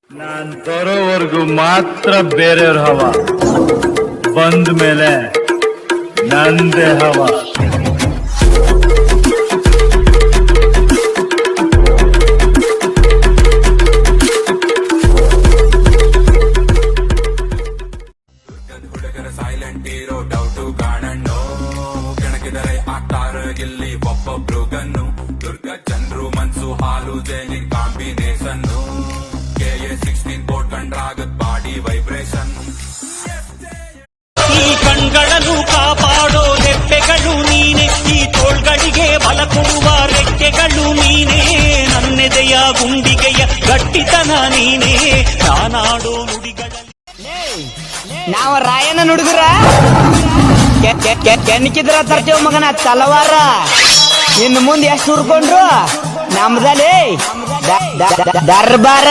ನಾನ್ ಬರೋವರೆಗೂ ಮಾತ್ರ ಬೇರೆಯವ್ರ ಹವ, ಬಂದ ಮೇಲೆ ನಂದೇ ಹವ. ಹುಡುಗರ ಸೈಲೆಂಟ್ ಇರೋ ಡೌಟು ಕಾಣಣ್ಣು, ಕೆಣಕಿದರೆ ಆಗ್ತಾರ ಇಲ್ಲಿ ಒಬ್ಬೊಬ್ರು ಗನ್ನು. ದುರ್ಗ ಚಂದ್ರು ಮನ್ಸು ಹಾಲು ಜೇನಿನ್ ಕಾಂಬಿನೇಷನ್ನು, KA-16 ಬೋರ್ಡ್ ಕಂಡ್ರಾಗತ್ ಬಾಡಿ ವೈಬ್ರೇಷನ್. ಈ ಕಣ್ಗಳನ್ನು ಕಾಪಾಡೋ ರೆಪ್ಪೆಗಳು ನೀನೆ, ಈ ತೋಳ್ಗಳಿಗೆ ಬಲ ಕೊಡುವ ರೆಕ್ಕೆಗಳು ನೀನೆ, ನನ್ನೆದೆಯ ಗುಂಡಿಗೆಯ ಗಟ್ಟಿತನ ನೀನೆ, ನಾನಾಡೋ ನುಡಿಗಳಲ್ಲಿ. ನಾವ ರಾಯನ ಹುಡುಗರ ಕೆಣಕಿದ್ರ ತರ್ತೇವ್ ಮಗನ ತಲವಾರ. ಇನ್ನು ಮುಂದೆ ಎಷ್ಟು ಹುಡ್ಕೊಂಡ್ರು ನಮ್ದಲ್ಲಿ ದರ್ಬಾರ.